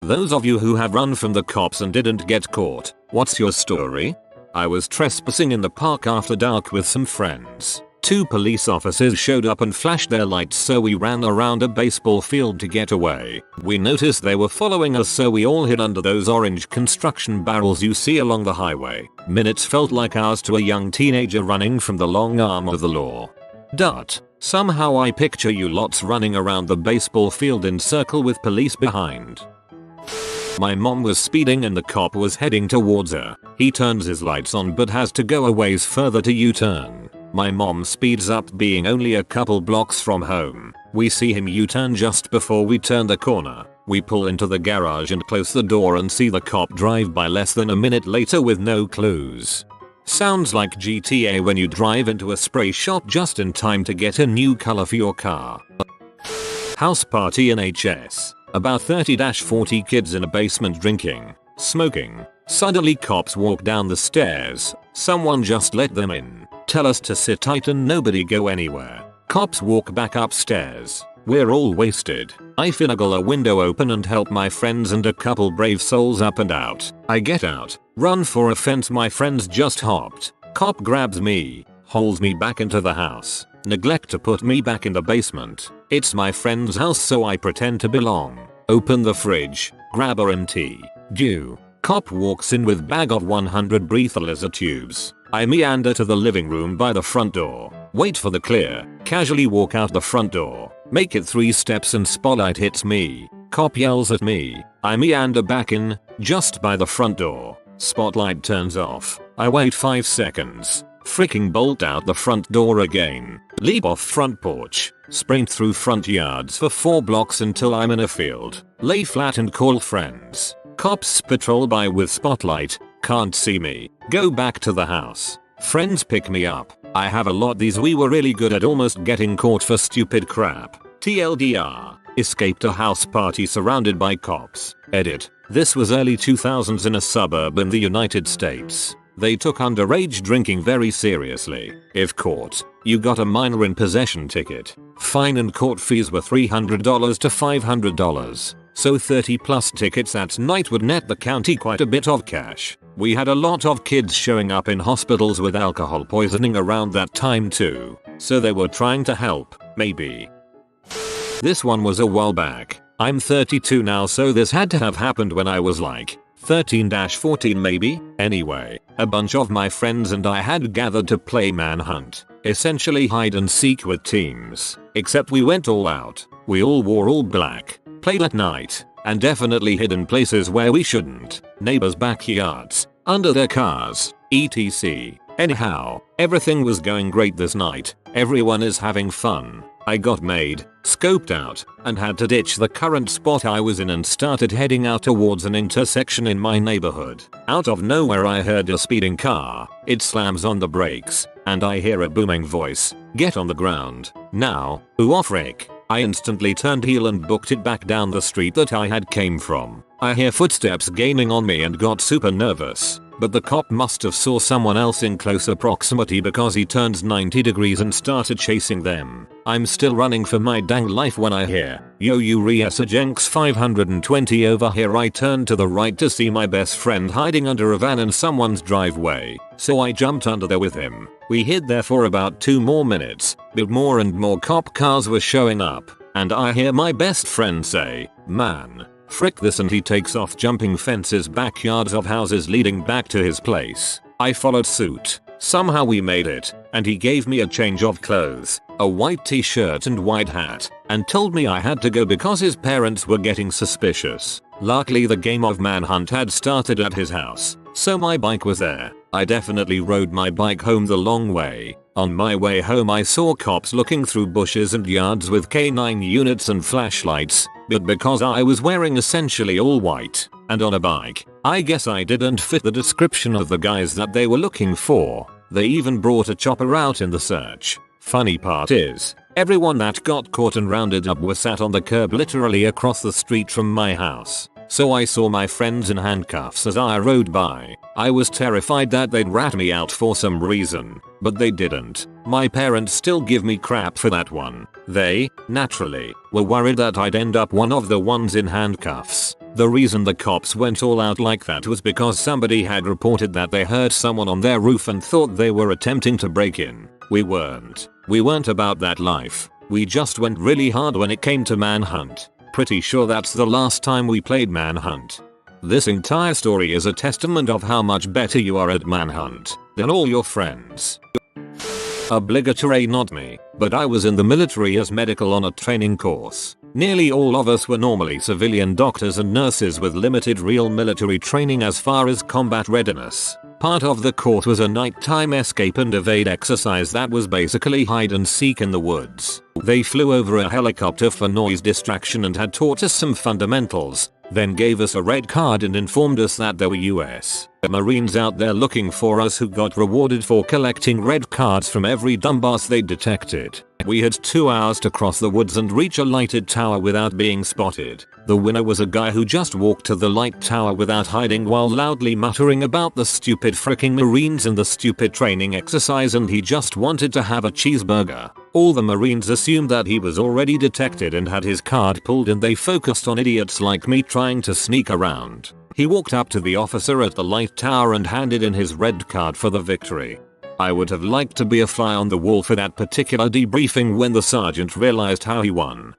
Those of you who have run from the cops and didn't get caught, what's your story? I was trespassing in the park after dark with some friends. 2 police officers showed up and flashed their lights, so we ran around a baseball field to get away. We noticed they were following us, so we all hid under those orange construction barrels you see along the highway. Minutes felt like hours to a young teenager running from the long arm of the law. Somehow I picture you lots running around the baseball field in circle with police behind. My mom was speeding and the cop was heading towards her. He turns his lights on but has to go a ways further to U-turn. My mom speeds up, being only a couple blocks from home. We see him U-turn just before we turn the corner. We pull into the garage and close the door and see the cop drive by less than a minute later with no clues. Sounds like GTA when you drive into a spray shop just in time to get a new color for your car. House party in HS. About 30-40 kids in a basement drinking, smoking. Suddenly cops walk down the stairs. Someone just let them in. Tell us to sit tight and nobody go anywhere. Cops walk back upstairs. We're all wasted. I finagle a window open and help my friends and a couple brave souls up and out. I get out, run for a fence my friends just hopped. Cop grabs me, hauls me back into the house. Neglect to put me back in the basement. It's my friend's house, so I pretend to belong. Open the fridge, grab a MT. Due. Cop walks in with bag of 100 breathalyzer tubes. I meander to the living room by the front door. Wait for the clear. Casually walk out the front door. Make it 3 steps and spotlight hits me. Cop yells at me. I meander back in, just by the front door. Spotlight turns off. I wait 5 seconds. Freaking bolt out the front door again. Leap off front porch. Sprint through front yards for 4 blocks until I'm in a field. Lay flat and call friends. Cops patrol by with spotlight. Can't see me. Go back to the house. Friends pick me up. I have a lot these. We were really good at almost getting caught for stupid crap. TLDR. Escaped a house party surrounded by cops. Edit. This was early 2000s in a suburb in the United States. They took underage drinking very seriously. If caught, you got a minor in possession ticket. Fine and court fees were $300 to $500. So 30+ tickets at night would net the county quite a bit of cash. We had a lot of kids showing up in hospitals with alcohol poisoning around that time too. So they were trying to help, maybe. This one was a while back. I'm 32 now, so this had to have happened when I was like 13-14 maybe. Anyway, a bunch of my friends and I had gathered to play manhunt. Essentially hide and seek with teams. Except we went all out. We all wore all black. Played at night. And definitely hid in places where we shouldn't. Neighbors' backyards. Under their cars. etc. Anyhow, everything was going great this night. Everyone is having fun. I got made, scoped out, and had to ditch the current spot I was in and started heading out towards an intersection in my neighborhood. Out of nowhere I heard a speeding car. It slams on the brakes, and I hear a booming voice. Get on the ground. Now. Ooh frick. I instantly turned heel and booked it back down the street that I had came from. I hear footsteps gaining on me and got super nervous. But the cop must have saw someone else in closer proximity because he turns 90 degrees and started chasing them. I'm still running for my dang life when I hear, "Yo Uriasa Jenks 520 over here." I turn to the right to see my best friend hiding under a van in someone's driveway. So I jumped under there with him. We hid there for about 2 more minutes, but more and more cop cars were showing up. And I hear my best friend say, "Man, frick this," and he takes off jumping fences, backyards of houses leading back to his place. I followed suit. Somehow we made it, and he gave me a change of clothes, a white t-shirt and white hat, and told me I had to go because his parents were getting suspicious. Luckily the game of manhunt had started at his house, so my bike was there. I definitely rode my bike home the long way. On my way home I saw cops looking through bushes and yards with K9 units and flashlights, but because I was wearing essentially all white and on a bike, I guess I didn't fit the description of the guys that they were looking for. They even brought a chopper out in the search. Funny part is, everyone that got caught and rounded up was sat on the curb literally across the street from my house. So I saw my friends in handcuffs as I rode by. I was terrified that they'd rat me out for some reason, but they didn't. My parents still give me crap for that one. They, naturally, were worried that I'd end up one of the ones in handcuffs. The reason the cops went all out like that was because somebody had reported that they heard someone on their roof and thought they were attempting to break in. We weren't. We weren't about that life. We just went really hard when it came to Manhunt. Pretty sure that's the last time we played Manhunt. This entire story is a testament of how much better you are at Manhunt than all your friends. Obligatory not me, but I was in the military as medical on a training course. Nearly all of us were normally civilian doctors and nurses with limited real military training as far as combat readiness. Part of the course was a nighttime escape and evade exercise that was basically hide and seek in the woods. They flew over a helicopter for noise distraction and had taught us some fundamentals, then gave us a red card and informed us that there were US Marines out there looking for us who got rewarded for collecting red cards from every dumbass they detected. We had 2 hours to cross the woods and reach a lighted tower without being spotted. The winner was a guy who just walked to the light tower without hiding while loudly muttering about the stupid fricking Marines and the stupid training exercise, and he just wanted to have a cheeseburger. All the Marines assumed that he was already detected and had his card pulled, and they focused on idiots like me trying to sneak around. He walked up to the officer at the light tower and handed in his red card for the victory. I would have liked to be a fly on the wall for that particular debriefing when the sergeant realized how he won.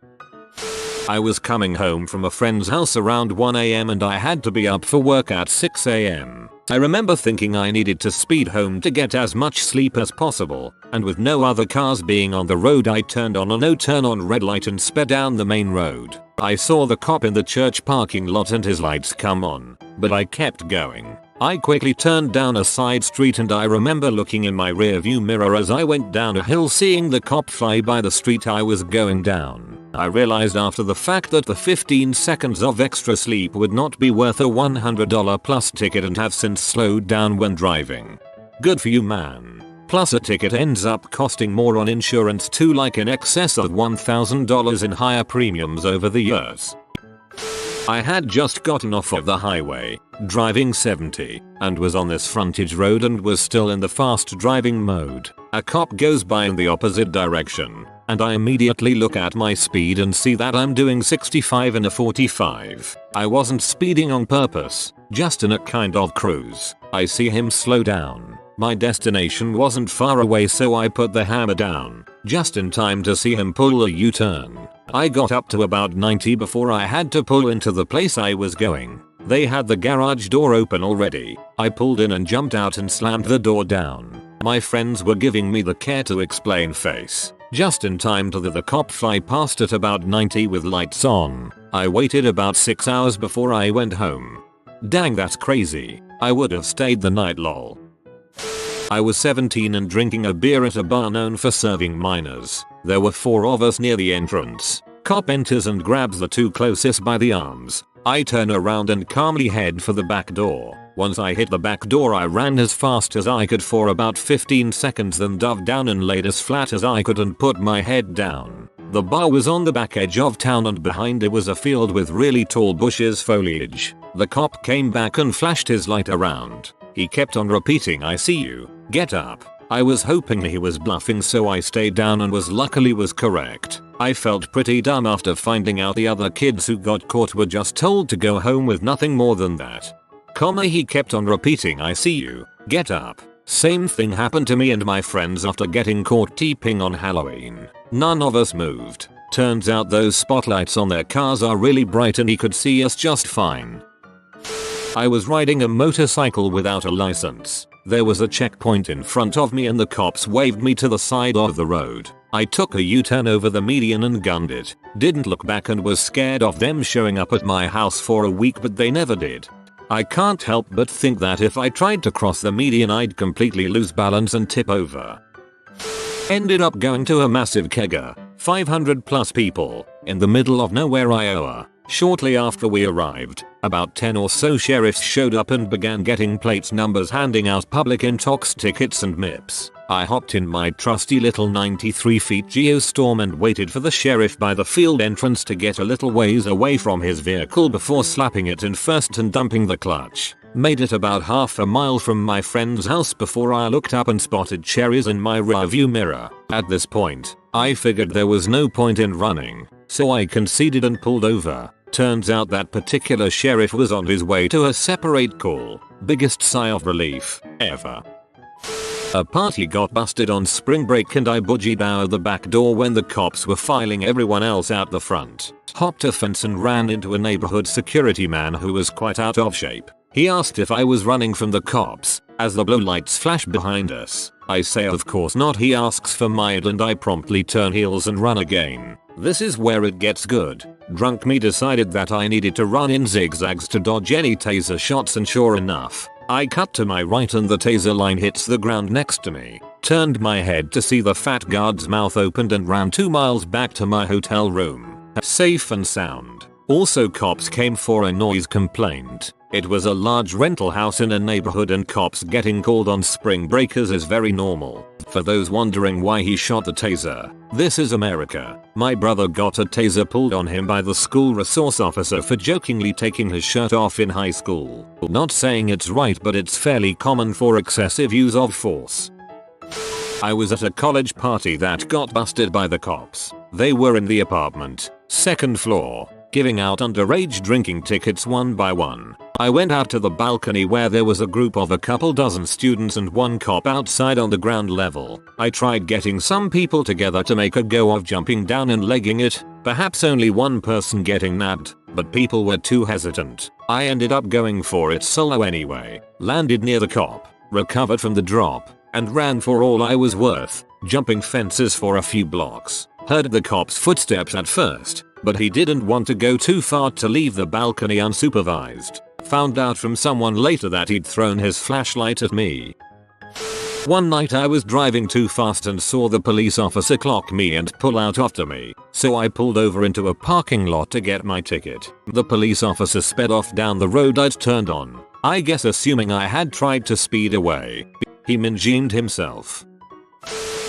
I was coming home from a friend's house around 1 AM and I had to be up for work at 6 AM. I remember thinking I needed to speed home to get as much sleep as possible, and with no other cars being on the road I turned on a no turn on red light and sped down the main road. I saw the cop in the church parking lot and his lights come on, but I kept going. I quickly turned down a side street and I remember looking in my rearview mirror as I went down a hill, seeing the cop fly by the street I was going down. I realized after the fact that the 15 seconds of extra sleep would not be worth a $100 plus ticket and have since slowed down when driving. Good for you, man. Plus a ticket ends up costing more on insurance too, like in excess of $1,000 in higher premiums over the years. I had just gotten off of the highway, driving 70, and was on this frontage road and was still in the fast driving mode. A cop goes by in the opposite direction, and I immediately look at my speed and see that I'm doing 65 in a 45. I wasn't speeding on purpose, just in a kind of cruise. I see him slow down. My destination wasn't far away, so I put the hammer down, just in time to see him pull a U-turn. I got up to about 90 before I had to pull into the place I was going. They had the garage door open already. I pulled in and jumped out and slammed the door down. My friends were giving me the care to explain face, just in time to the cop fly past at about 90 with lights on. I waited about 6 hours before I went home. Dang, that's crazy. I would have stayed the night, lol. I was 17 and drinking a beer at a bar known for serving minors. There were 4 of us near the entrance. Cop enters and grabs the 2 closest by the arms. I turn around and calmly head for the back door. Once I hit the back door, I ran as fast as I could for about 15 seconds, then dove down and laid as flat as I could and put my head down. The bar was on the back edge of town and behind it was a field with really tall bushes foliage. The cop came back and flashed his light around. He kept on repeating, "I see you. Get up." I was hoping he was bluffing, so I stayed down and luckily was correct. I felt pretty dumb after finding out the other kids who got caught were just told to go home with nothing more than that. He kept on repeating, "I see you. Get up." Same thing happened to me and my friends after getting caught teeping on Halloween. None of us moved. Turns out those spotlights on their cars are really bright and he could see us just fine. I was riding a motorcycle without a license. There was a checkpoint in front of me and the cops waved me to the side of the road. I took a U-turn over the median and gunned it. Didn't look back and was scared of them showing up at my house for a week, but they never did. I can't help but think that if I tried to cross the median I'd completely lose balance and tip over. Ended up going to a massive kegger, 500 plus people, in the middle of nowhere, Iowa. Shortly after we arrived, about 10 or so sheriffs showed up and began getting plates numbers, handing out public intox tickets and MIPs. I hopped in my trusty little 93 feet Geostorm and waited for the sheriff by the field entrance to get a little ways away from his vehicle before slapping it in first and dumping the clutch. Made it about half a mile from my friend's house before I looked up and spotted cherries in my rearview mirror. At this point, I figured there was no point in running, so I conceded and pulled over. Turns out that particular sheriff was on his way to a separate call. Biggest sigh of relief ever. A party got busted on spring break and I budgied out the back door when the cops were filing everyone else out the front. Hopped a fence and ran into a neighborhood security man who was quite out of shape. He asked if I was running from the cops, as the blue lights flashed behind us. I say of course not. He asks for my ID and I promptly turn heels and run again. This is where it gets good. Drunk me decided that I needed to run in zigzags to dodge any taser shots, and sure enough, I cut to my right and the taser line hits the ground next to me. Turned my head to see the fat guard's mouth opened and ran 2 miles back to my hotel room. Safe and sound. Also, cops came for a noise complaint. It was a large rental house in a neighborhood and cops getting called on spring breakers is very normal. For those wondering why he shot the taser, this is America. My brother got a taser pulled on him by the school resource officer for jokingly taking his shirt off in high school. Not saying it's right, but it's fairly common for excessive use of force. I was at a college party that got busted by the cops. They were in the apartment, 2nd floor, giving out underage drinking tickets one by one. I went out to the balcony where there was a group of a couple dozen students and one cop outside on the ground level. I tried getting some people together to make a go of jumping down and legging it, perhaps only one person getting nabbed, but people were too hesitant. I ended up going for it solo anyway. Landed near the cop, recovered from the drop, and ran for all I was worth, jumping fences for a few blocks. Heard the cop's footsteps at first, but he didn't want to go too far to leave the balcony unsupervised. Found out from someone later that he'd thrown his flashlight at me. One night I was driving too fast and saw the police officer clock me and pull out after me, so I pulled over into a parking lot to get my ticket. The police officer sped off down the road I'd turned on, I guess assuming I had tried to speed away. He minjimed himself.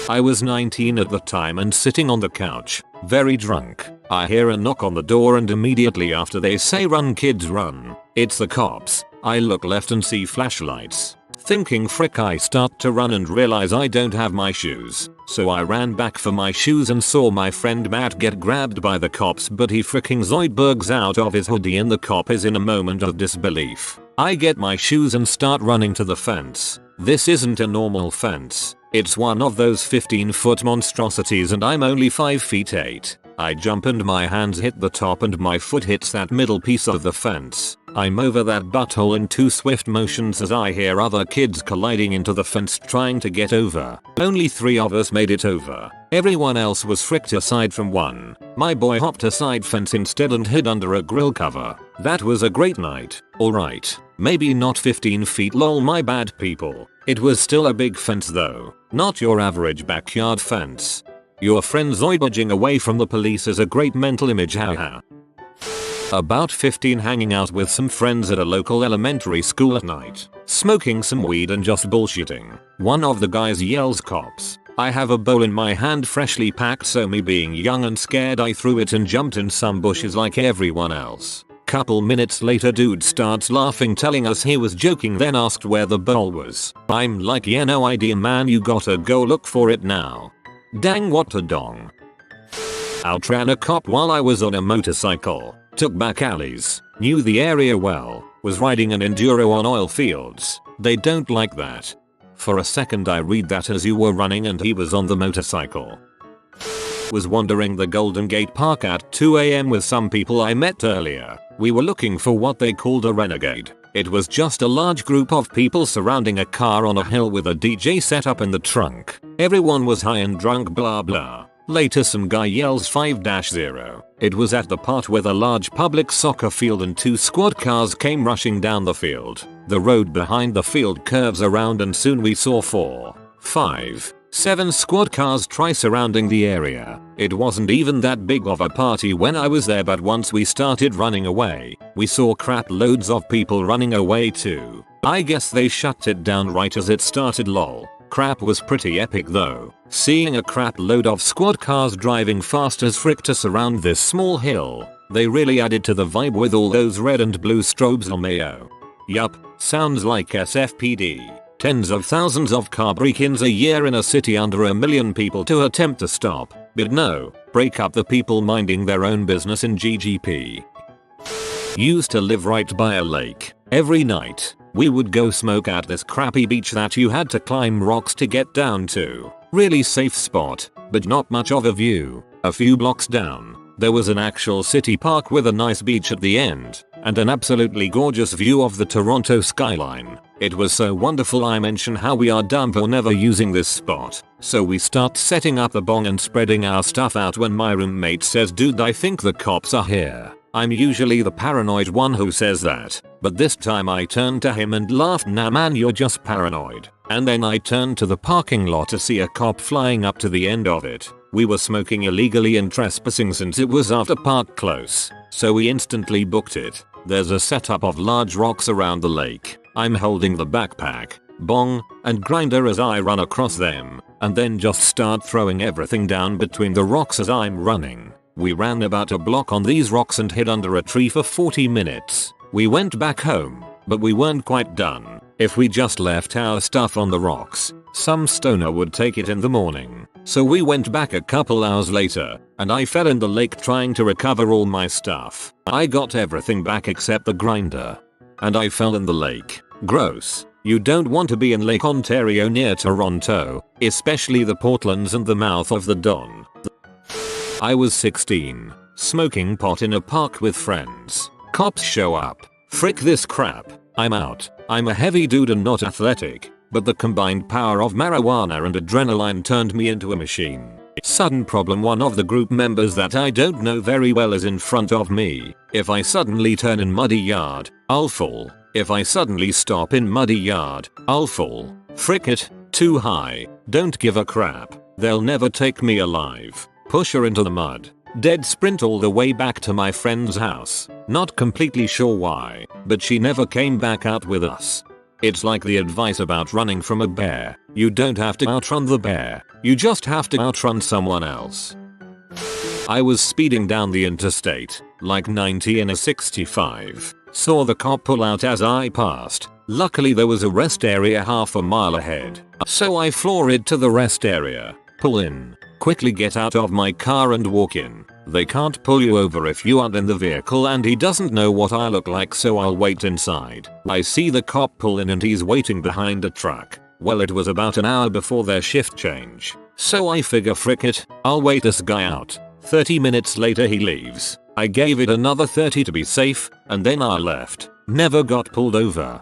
I was 19 at the time and sitting on the couch, very drunk. I hear a knock on the door and immediately after they say run kids run. It's the cops. I look left and see flashlights. Thinking frick, I start to run and realize I don't have my shoes. So I ran back for my shoes and saw my friend Matt get grabbed by the cops, but he fricking Zoidbergs out of his hoodie and the cop is in a moment of disbelief. I get my shoes and start running to the fence. This isn't a normal fence. It's one of those 15-foot monstrosities and I'm only 5 feet 8. I jump and my hands hit the top and my foot hits that middle piece of the fence. I'm over that butthole in 2 swift motions as I hear other kids colliding into the fence trying to get over. Only 3 of us made it over. Everyone else was fricked aside from one. My boy hopped a side fence instead and hid under a grill cover. That was a great night. Alright, maybe not 15 feet lol, my bad people. It was still a big fence though. Not your average backyard fence. Your friend zoidberging away from the police is a great mental image, haha. About 15 hanging out with some friends at a local elementary school at night, smoking some weed and just bullshitting. One of the guys yells cops. I have a bowl in my hand freshly packed, so me being young and scared I threw it and jumped in some bushes like everyone else. Couple minutes later dude starts laughing telling us he was joking, then asked where the bowl was. I'm like, yeah no idea man, you gotta go look for it now. Dang, what a dong. Outran a cop while I was on a motorcycle. Took back alleys. Knew the area well. Was riding an enduro on oil fields. They don't like that. For a second I read that as you were running and he was on the motorcycle. Was wandering the Golden Gate Park at 2 AM with some people I met earlier. We were looking for what they called a renegade. It was just a large group of people surrounding a car on a hill with a DJ set up in the trunk. Everyone was high and drunk, blah blah. Later some guy yells 5-0. It was at the part where the large public soccer field and 2 squad cars came rushing down the field. The road behind the field curves around and soon we saw 4, 5, 7 squad cars try surrounding the area. It wasn't even that big of a party when I was there, but once we started running away, we saw crap loads of people running away too. I guess they shut it down right as it started, lol. Crap was pretty epic though. Seeing a crap load of squad cars driving fast as frick to surround this small hill. They really added to the vibe with all those red and blue strobes on mayo. Yup, sounds like SFPD. Tens of thousands of car break-ins a year in a city under a million people to attempt to stop. But no, break up the people minding their own business in GGP. Used to live right by a lake. Every night, we would go smoke at this crappy beach that you had to climb rocks to get down to. Really safe spot, but not much of a view. A few blocks down, there was an actual city park with a nice beach at the end, and an absolutely gorgeous view of the Toronto skyline. It was so wonderful. I mention how we are dumb for never using this spot. So we start setting up the bong and spreading our stuff out when my roommate says, "Dude, I think the cops are here." I'm usually the paranoid one who says that, but this time I turned to him and laughed, "Nah man, you're just paranoid." And then I turned to the parking lot to see a cop flying up to the end of it. We were smoking illegally and trespassing since it was after park close, so we instantly booked it. There's a setup of large rocks around the lake. I'm holding the backpack, bong, and grinder as I run across them, and then just start throwing everything down between the rocks as I'm running. We ran about a block on these rocks and hid under a tree for 40 minutes. We went back home, but we weren't quite done. If we just left our stuff on the rocks, some stoner would take it in the morning. So we went back a couple hours later, and I fell in the lake trying to recover all my stuff. I got everything back except the grinder. And I fell in the lake. Gross. You don't want to be in Lake Ontario near Toronto, especially the Portlands and the mouth of the Don. I was 16, smoking pot in a park with friends. Cops show up. Frick this crap. I'm out. I'm a heavy dude and not athletic, but the combined power of marijuana and adrenaline turned me into a machine. Sudden problem: one of the group members that I don't know very well is in front of me. If I suddenly turn in muddy yard, I'll fall. If I suddenly stop in muddy yard, I'll fall. Frick it. Too high. Don't give a crap. They'll never take me alive. Push her into the mud. Dead sprint all the way back to my friend's house. Not completely sure why, but she never came back out with us. It's like the advice about running from a bear. You don't have to outrun the bear. You just have to outrun someone else. I was speeding down the interstate, like 90 in a 65. Saw the cop pull out as I passed. Luckily there was a rest area half a mile ahead. So I floored to the rest area. Pull in. Quickly get out of my car and walk in. They can't pull you over if you aren't in the vehicle, and he doesn't know what I look like, so I'll wait inside. I see the cop pull in and he's waiting behind a truck. Well, it was about an hour before their shift change. So I figure, frick it, I'll wait this guy out. 30 minutes later he leaves. I gave it another 30 to be safe, and then I left. Never got pulled over.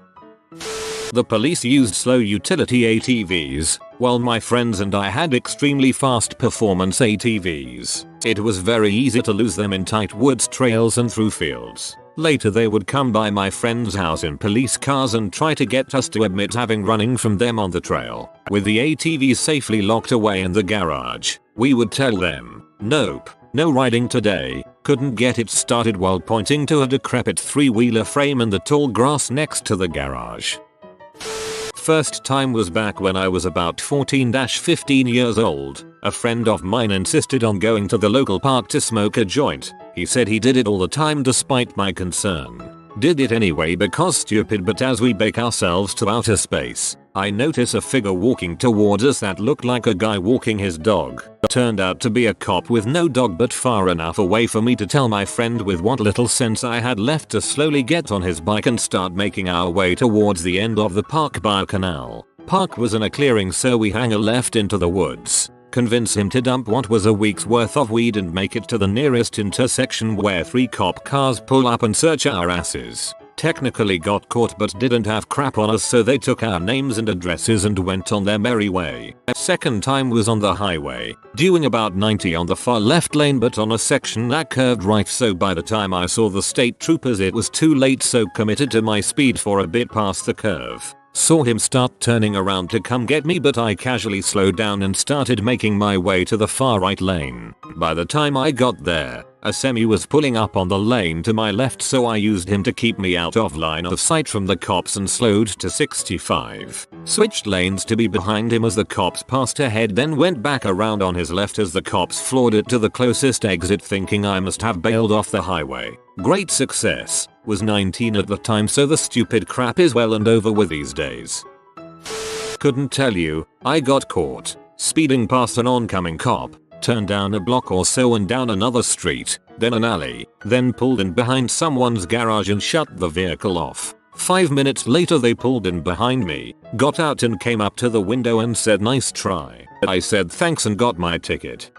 The police used slow utility ATVs, while my friends and I had extremely fast performance ATVs. It was very easy to lose them in tight woods trails and through fields. Later they would come by my friend's house in police cars and try to get us to admit having running from them on the trail. With the ATVs safely locked away in the garage, we would tell them, "Nope, no riding today." Couldn't get it started while pointing to a decrepit three-wheeler frame in the tall grass next to the garage. First time was back when I was about 14-15 years old. A friend of mine insisted on going to the local park to smoke a joint. He said he did it all the time despite my concern. Did it anyway because stupid, but as we bake ourselves to outer space, I notice a figure walking towards us that looked like a guy walking his dog. Turned out to be a cop with no dog, but far enough away for me to tell my friend with what little sense I had left to slowly get on his bike and start making our way towards the end of the park by a canal. Park was in a clearing, so we hang a left into the woods. Convince him to dump what was a week's worth of weed and make it to the nearest intersection where 3 cop cars pull up and search our asses. Technically got caught but didn't have crap on us, so they took our names and addresses and went on their merry way. Second time was on the highway, doing about 90 on the far left lane but on a section that curved right, so by the time I saw the state troopers it was too late, so committed to my speed for a bit past the curve. Saw him start turning around to come get me, but I casually slowed down and started making my way to the far right lane. By the time I got there, a semi was pulling up on the lane to my left, so I used him to keep me out of line of sight from the cops and slowed to 65. Switched lanes to be behind him as the cops passed ahead, then went back around on his left as the cops floored it to the closest exit, thinking I must have bailed off the highway. Great success. Was 19 at the time, so the stupid crap is well and over with these days. Couldn't tell you, I got caught speeding past an oncoming cop. turned down a block or so and down another street, then an alley, then pulled in behind someone's garage and shut the vehicle off. 5 minutes later they pulled in behind me, got out and came up to the window and said nice try. I said thanks and got my ticket.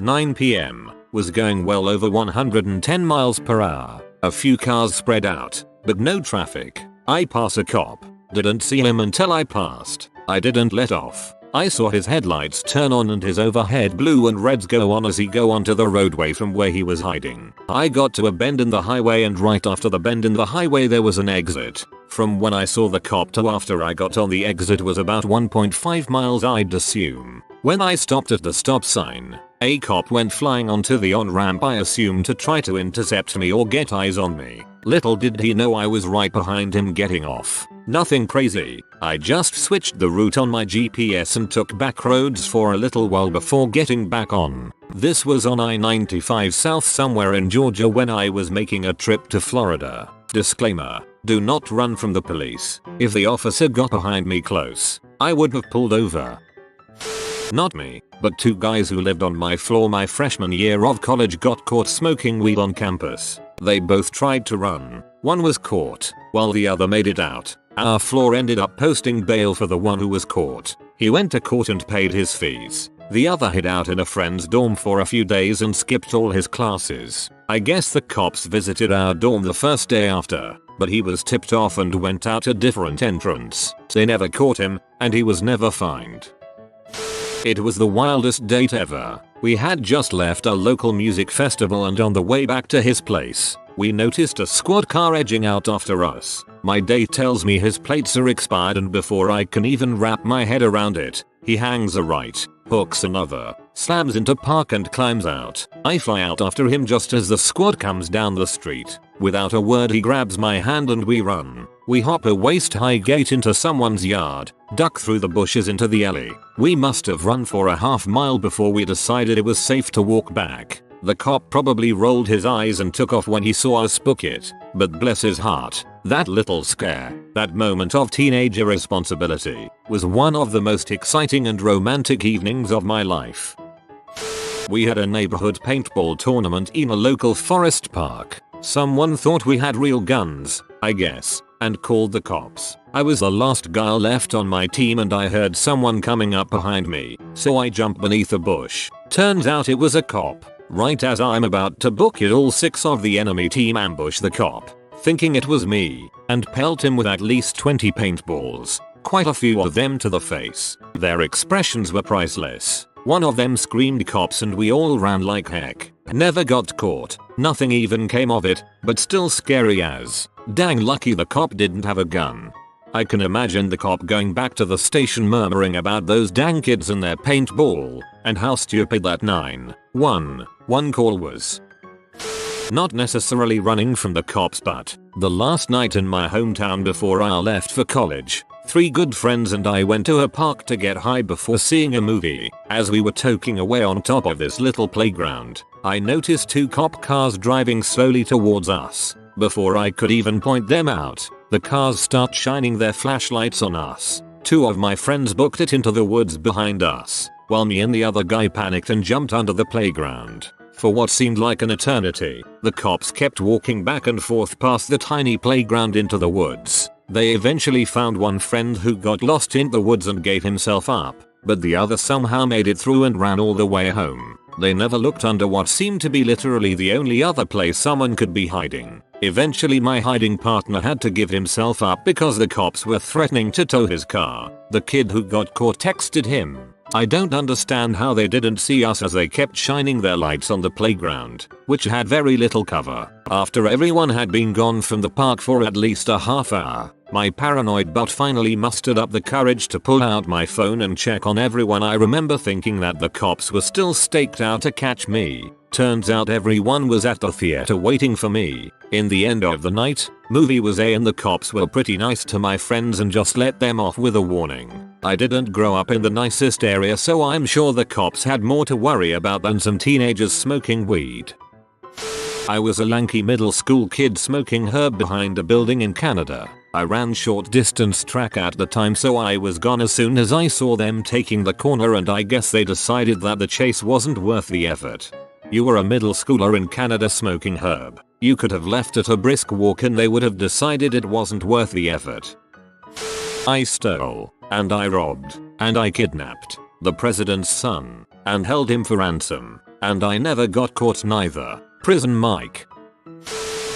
9 PM. Was going well over 110 miles per hour. A few cars spread out, but no traffic. I pass a cop. Didn't see him until I passed. I didn't let off. I saw his headlights turn on and his overhead blue and reds go on as he go onto the roadway from where he was hiding. I got to a bend in the highway and right after the bend in the highway there was an exit. From when I saw the cop to after I got on the exit was about 1.5 miles I'd assume. When I stopped at the stop sign, a cop went flying onto the on-ramp I assumed to try to intercept me or get eyes on me. Little did he know I was right behind him getting off. Nothing crazy. I just switched the route on my GPS and took back roads for a little while before getting back on. This was on I-95 South somewhere in Georgia when I was making a trip to Florida. Disclaimer: do not run from the police. If the officer got behind me close, I would have pulled over. Not me, but 2 guys who lived on my floor my freshman year of college got caught smoking weed on campus. They both tried to run. One was caught, while the other made it out. Our floor ended up posting bail for the one who was caught. He went to court and paid his fees. The other hid out in a friend's dorm for a few days and skipped all his classes. I guess the cops visited our dorm the first day after, but he was tipped off and went out a different entrance. They never caught him, and he was never fined. It was the wildest date ever. We had just left a local music festival and on the way back to his place, we noticed a squad car edging out after us. My date tells me his plates are expired and before I can even wrap my head around it, he hangs a right, hooks another, slams into park and climbs out. I fly out after him just as the squad comes down the street. Without a word he grabs my hand and we run. We hop a waist-high gate into someone's yard, duck through the bushes into the alley. We must have run for a half mile before we decided it was safe to walk back. The cop probably rolled his eyes and took off when he saw us book it, but bless his heart, that little scare, that moment of teenage irresponsibility, was one of the most exciting and romantic evenings of my life. We had a neighborhood paintball tournament in a local forest park. Someone thought we had real guns, I guess, and called the cops. I was the last guy left on my team and I heard someone coming up behind me, so I jumped beneath a bush. Turns out it was a cop. Right as I'm about to book it, all 6 of the enemy team ambush the cop, thinking it was me, and pelt him with at least 20 paintballs, quite a few of them to the face. Their expressions were priceless. One of them screamed cops and we all ran like heck. Never got caught, nothing even came of it, but still scary as. Dang lucky the cop didn't have a gun. I can imagine the cop going back to the station murmuring about those dang kids and their paintball, and how stupid that 911 call was. Not necessarily running from the cops, but the last night in my hometown before I left for college, 3 good friends and I went to a park to get high before seeing a movie. As we were toking away on top of this little playground, I noticed 2 cop cars driving slowly towards us. Before I could even point them out, the cars start shining their flashlights on us. 2 of my friends booked it into the woods behind us, while me and the other guy panicked and jumped under the playground. For what seemed like an eternity, the cops kept walking back and forth past the tiny playground into the woods. They eventually found one friend who got lost in the woods and gave himself up, but the other somehow made it through and ran all the way home. They never looked under what seemed to be literally the only other place someone could be hiding. Eventually my hiding partner had to give himself up because the cops were threatening to tow his car. The kid who got caught texted him, "I don't understand how they didn't see us," as they kept shining their lights on the playground, which had very little cover. After everyone had been gone from the park for at least a half hour, my paranoid butt finally mustered up the courage to pull out my phone and check on everyone. I remember thinking that the cops were still staked out to catch me. Turns out everyone was at the theater waiting for me. In the end of the night, movie was and the cops were pretty nice to my friends and just let them off with a warning. I didn't grow up in the nicest area, so I'm sure the cops had more to worry about than some teenagers smoking weed. I was a lanky middle school kid smoking herb behind a building in Canada. I ran short distance track at the time, so I was gone as soon as I saw them taking the corner, and I guess they decided that the chase wasn't worth the effort. You were a middle schooler in Canada smoking herb. You could have left at a brisk walk and they would have decided it wasn't worth the effort. I stole, and I robbed, and I kidnapped the president's son, and held him for ransom, and I never got caught neither. Prison Mike.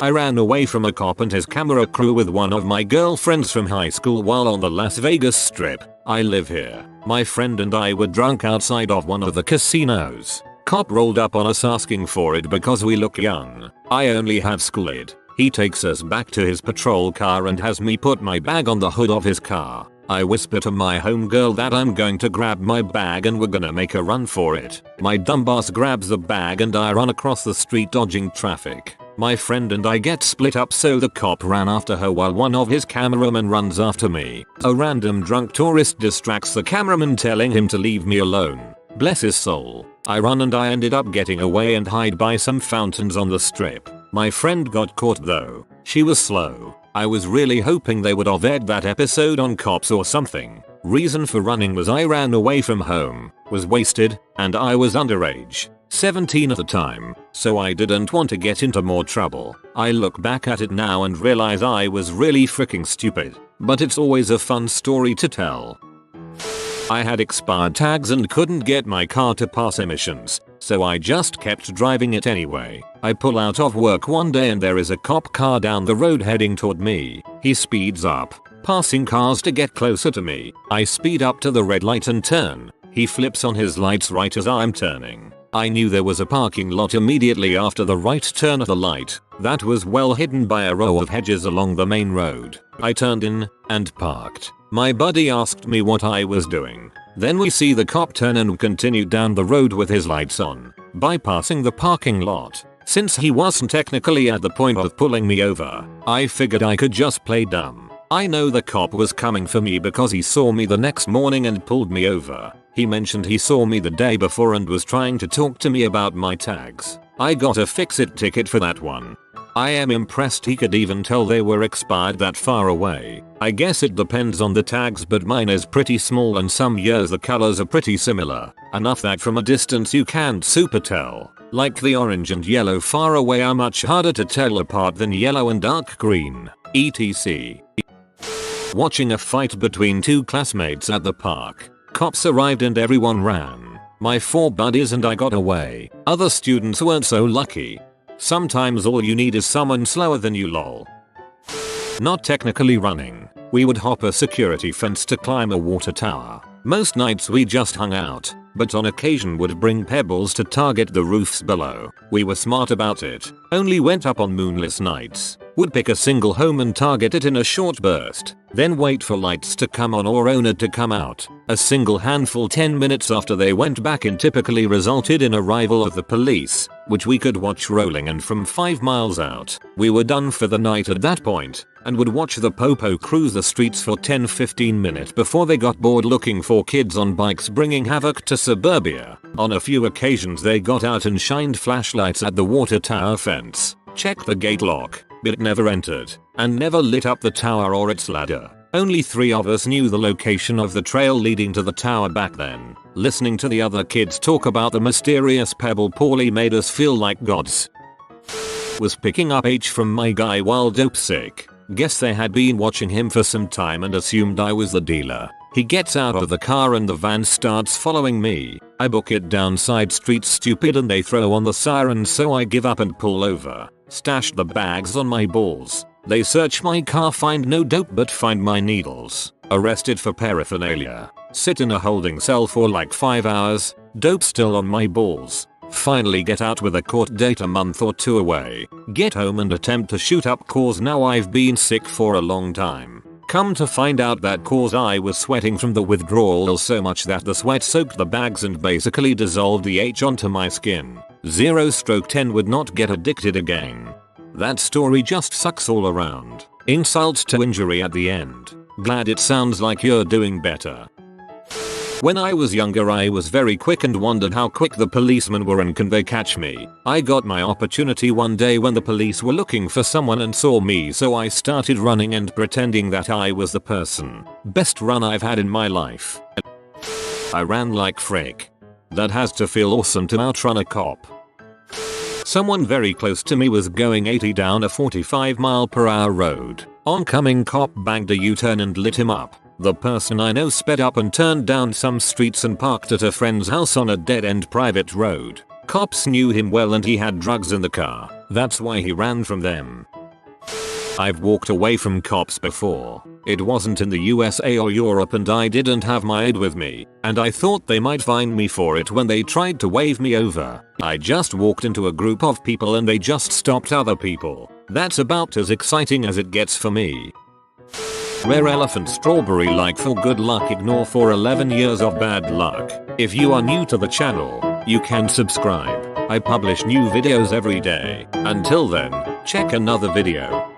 I ran away from a cop and his camera crew with one of my girlfriends from high school while on the Las Vegas Strip. I live here. My friend and I were drunk outside of one of the casinos. Cop rolled up on us asking for it because we look young. I only have school id. He takes us back to his patrol car and has me put my bag on the hood of his car. I whisper to my homegirl that I'm going to grab my bag and we're gonna make a run for it. My dumbass grabs the bag and I run across the street dodging traffic. My friend and I get split up, so the cop ran after her while one of his cameramen runs after me. A random drunk tourist distracts the cameraman, telling him to leave me alone. Bless his soul. I run and I ended up getting away and hide by some fountains on the strip. My friend got caught though. She was slow. I was really hoping they would have aired that episode on Cops or something. Reason for running was I ran away from home, was wasted, and I was underage. 17 at the time, so I didn't want to get into more trouble. I look back at it now and realize I was really freaking stupid, but it's always a fun story to tell. I had expired tags and couldn't get my car to pass emissions, so I just kept driving it anyway. I pull out of work one day and there is a cop car down the road heading toward me. He speeds up, passing cars to get closer to me. I speed up to the red light and turn. He flips on his lights right as I'm turning. I knew there was a parking lot immediately after the right turn of the light that was well hidden by a row of hedges along the main road. I turned in and parked. My buddy asked me what I was doing. Then we see the cop turn and continue down the road with his lights on, bypassing the parking lot. Since he wasn't technically at the point of pulling me over, I figured I could just play dumb. I know the cop was coming for me because he saw me the next morning and pulled me over. He mentioned he saw me the day before and was trying to talk to me about my tags. I got a fix-it ticket for that one. I am impressed he could even tell they were expired that far away. I guess it depends on the tags, but mine is pretty small and some years the colors are pretty similar. Enough that from a distance you can't super tell. Like the orange and yellow far away are much harder to tell apart than yellow and dark green, etc. Watching a fight between two classmates at the park. Cops arrived and everyone ran. My 4 buddies and I got away. Other students weren't so lucky. Sometimes all you need is someone slower than you, lol. Not technically running. We would hop a security fence to climb a water tower. Most nights we just hung out, but on occasion would bring pebbles to target the roofs below. We were smart about it. Only went up on moonless nights. Would pick a single home and target it in a short burst. Then wait for lights to come on or owner to come out. A single handful 10 minutes after they went back in typically resulted in arrival of the police, which we could watch rolling, and from 5 miles out, we were done for the night at that point, and would watch the popo cruise the streets for 10-15 minutes before they got bored looking for kids on bikes bringing havoc to suburbia. On a few occasions they got out and shined flashlights at the water tower fence, checked the gate lock, but never entered, and never lit up the tower or its ladder. Only 3 of us knew the location of the trail leading to the tower back then. Listening to the other kids talk about the mysterious pebble poorly made us feel like gods. Was picking up H from my guy while dope sick. Guess they had been watching him for some time and assumed I was the dealer. He gets out of the car and the van starts following me. I book it down side streets stupid and they throw on the siren, so I give up and pull over. Stash the bags on my balls. They search my car, find no dope but find my needles. Arrested for paraphernalia. Sit in a holding cell for like 5 hours. Dope still on my balls. Finally get out with a court date a month or 2 away. Get home and attempt to shoot up cause now I've been sick for a long time. Come to find out that cause I was sweating from the withdrawal so much that the sweat soaked the bags and basically dissolved the H onto my skin. 0/10 would not get addicted again. That story just sucks all around. Insult to injury at the end. Glad it sounds like you're doing better. When I was younger I was very quick and wondered how quick the policemen were and can they catch me. I got my opportunity one day when the police were looking for someone and saw me, so I started running and pretending that I was the person. Best run I've had in my life. I ran like frick. That has to feel awesome to outrun a cop. Someone very close to me was going 80 down a 45-mile-per-hour road. Oncoming cop banked a U-turn and lit him up. The person I know sped up and turned down some streets and parked at a friend's house on a dead-end private road. Cops knew him well and he had drugs in the car. That's why he ran from them. I've walked away from cops before. It wasn't in the USA or Europe and I didn't have my aid with me, and I thought they might fine me for it when they tried to wave me over. I just walked into a group of people and they just stopped other people. That's about as exciting as it gets for me. Rare elephant strawberry like for good luck, ignore for 11 years of bad luck. If you are new to the channel, you can subscribe. I publish new videos every day. Until then, check another video.